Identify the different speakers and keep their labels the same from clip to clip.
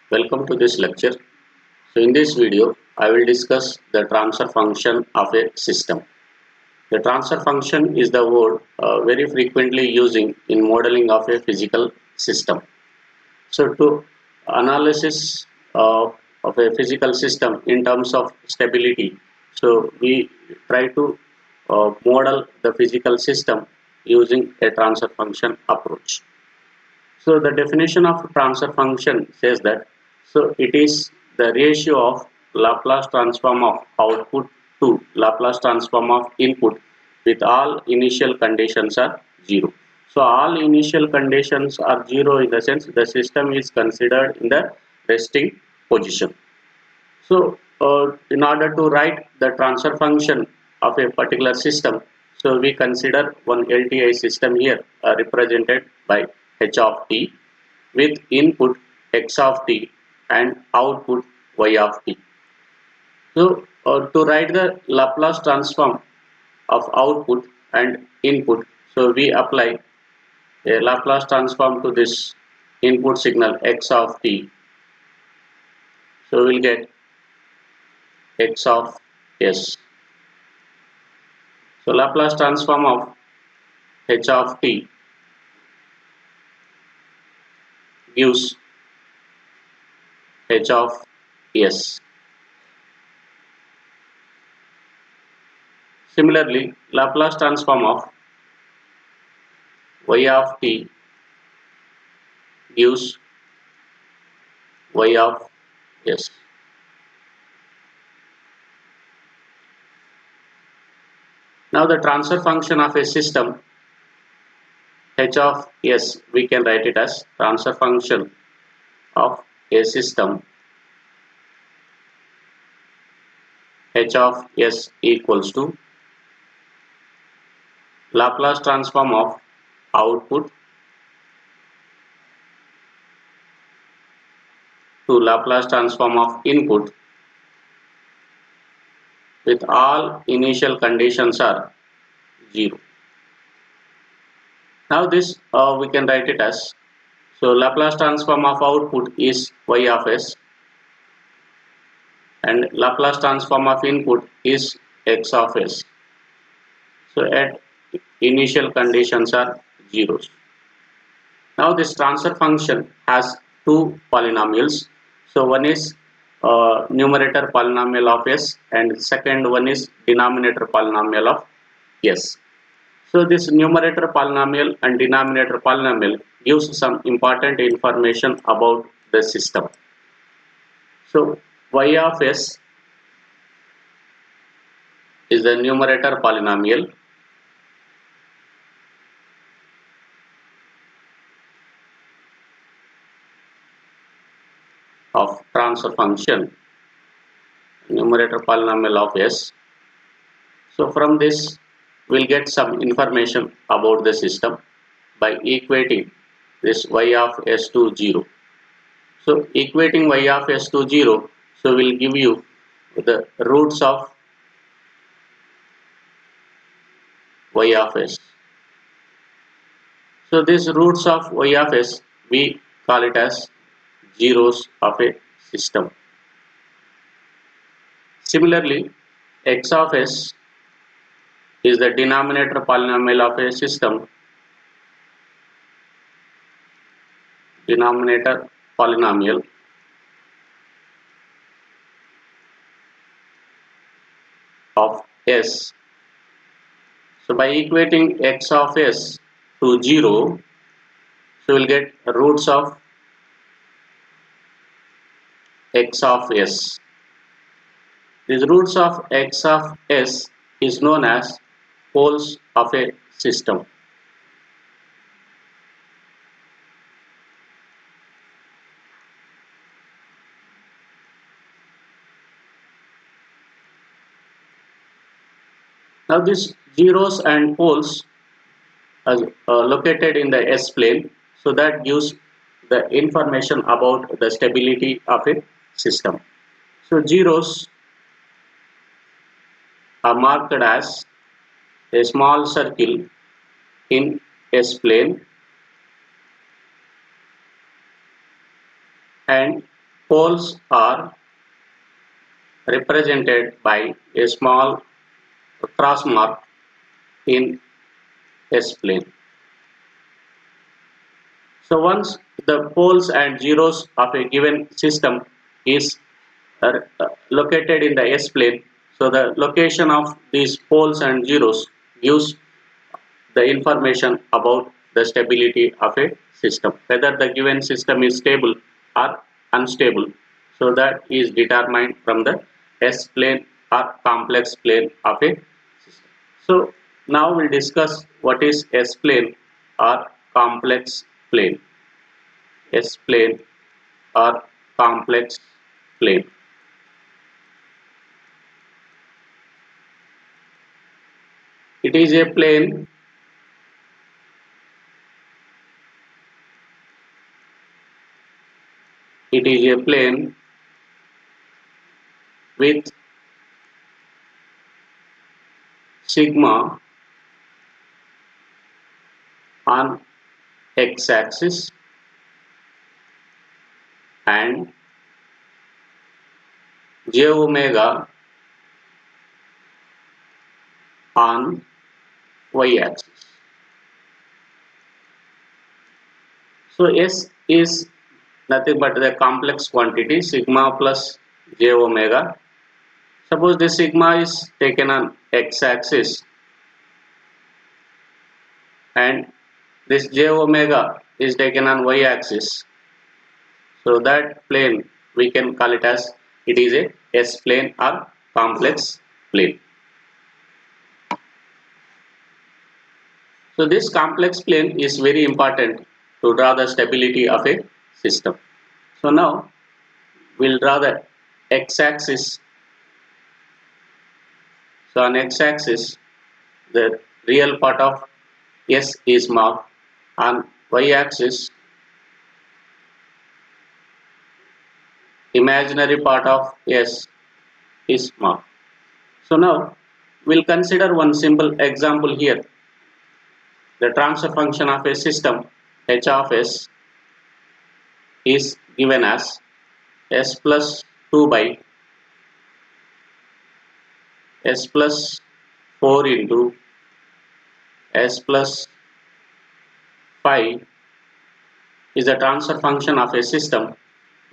Speaker 1: Welcome to this lecture. So in this video, I will discuss the transfer function of a system. The transfer function is the word very frequently using in modeling of a physical system. So to analysis of a physical system in terms of stability, so we try to model the physical system using a transfer function approach. So the definition of transfer function says that it is the ratio of Laplace transform of output to Laplace transform of input with all initial conditions are 0. So all initial conditions are 0 in the sense the system is considered in the resting position. So in order to write the transfer function of a particular system, so we consider one LTI system here represented by h of t with input x of t and output y of t. So to write the Laplace transform of output and input, so we apply a Laplace transform to this input signal x of t. So we'll get x of s. So Laplace transform of h of t gives h of s. Similarly, Laplace transform of y of t gives y of s. Now the transfer function of a system h of s, we can write it as transfer function of a system h of s equals to Laplace transform of output to Laplace transform of input with all initial conditions are 0. Now this we can write it as, so Laplace transform of output is y of s and Laplace transform of input is x of s. So at initial conditions are zeros. Now this transfer function has two polynomials. So one is numerator polynomial of s and second one is denominator polynomial of s. So this numerator polynomial and denominator polynomial gives some important information about the system. So y of s is the numerator polynomial of transfer function, numerator polynomial of s. So from this we'll get some information about the system by equating this y of s to 0. So equating y of s to 0, so we'll give you the roots of y of s. So these roots of y of s, we call it as zeros of a system. Similarly, x of s is the denominator polynomial of a system, denominator polynomial of s. So by equating x of s to 0, so we'll get roots of x of s. These roots of x of s is known as poles of a system. Now these zeros and poles are located in the S plane, so that gives the information about the stability of a system. So zeros are marked as a small circle in S plane and poles are represented by a small cross mark in S-plane. So once the poles and zeros of a given system is located in the S-plane, so the location of these poles and zeros gives the information about the stability of a system, whether the given system is stable or unstable. So that is determined from the S-plane or complex plane of a system. So now we'll discuss what is S-plane or complex plane. S-plane or complex plane. It is a plane. It is a plane with sigma on x-axis and j omega on y-axis. So S is nothing but the complex quantity sigma plus j omega. Suppose the sigma is taken on x-axis and this j omega is taken on y-axis. So that plane we can call it as it is a S-plane or complex plane. So this complex plane is very important to draw the stability of a system. So now we'll draw the x-axis. So on x-axis the real part of S is marked. On y-axis imaginary part of S is marked. So now we'll consider one simple example here. The transfer function of a system h of s is given as s plus 2 by s plus 4 into s plus 5 is the transfer function of a system.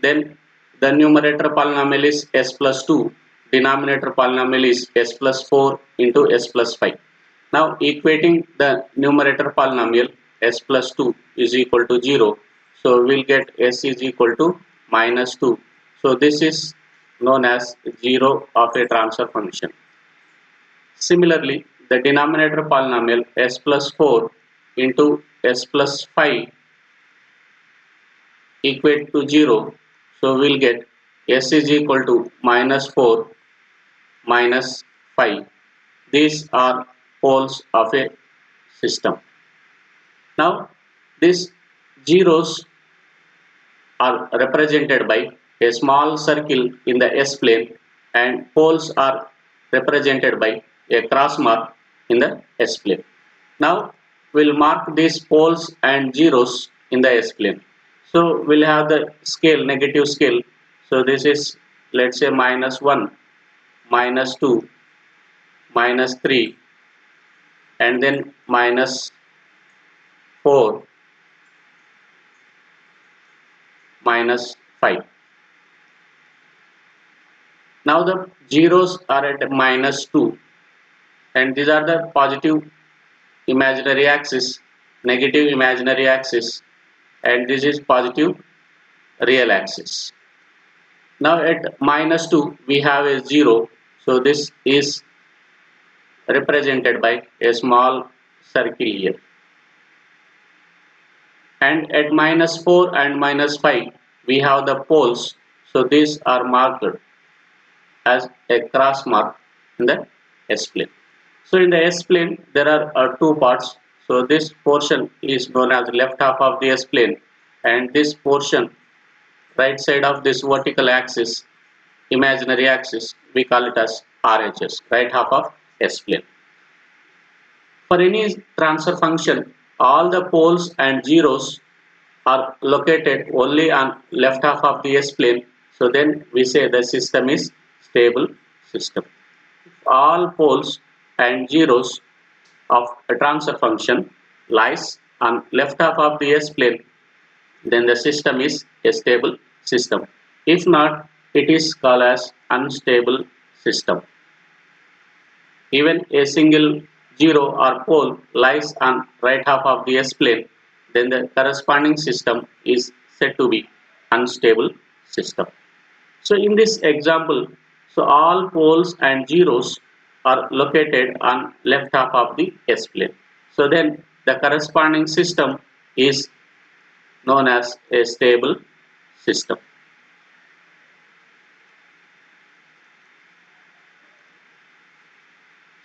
Speaker 1: Then the numerator polynomial is s plus 2, denominator polynomial is s plus 4 into s plus 5. Now equating the numerator polynomial s plus 2 is equal to 0. So we'll get s is equal to minus 2. So this is known as 0 of a transfer function. Similarly, the denominator polynomial s plus 4 into s plus 5 equate to 0. So we'll get s is equal to minus 4 minus 5. These are poles of a system. Now these zeros are represented by a small circle in the S-plane and poles are represented by a cross mark in the S-plane. Now we'll mark these poles and zeros in the S-plane. So we'll have the scale, negative scale. So this is, let's say, minus 1, minus 2, minus 3, and then minus 4, minus 5. Now the zeros are at minus 2 and these are the positive imaginary axis, negative imaginary axis, and this is positive real axis. Now at minus 2 we have a 0, so this is represented by a small circle here. And at minus 4 and minus 5 we have the poles, so these are marked as a cross mark in the S-plane. So in the S-plane there are two parts. So this portion is known as left half of the S-plane and this portion right side of this vertical axis, imaginary axis, we call it as RHS, right half of S-plane. For any transfer function, all the poles and zeros are located only on left half of the S-plane. So then we say the system is stable system. If all poles and zeros of a transfer function lies on left half of the S-plane, then the system is a stable system. If not, it is called as unstable system. Even a single zero or pole lies on right half of the S-plane, then the corresponding system is said to be unstable system. So in this example, so all poles and zeros are located on left half of the S-plane. So then the corresponding system is known as a stable system.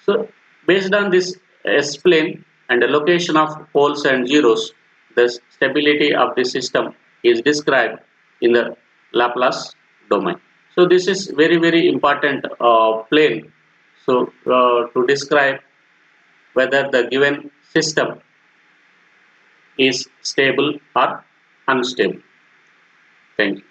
Speaker 1: So based on this S-plane and the location of poles and zeros, the stability of the system is described in the Laplace domain. So this is very important plane. So to describe whether the given system is stable or unstable. Thank you.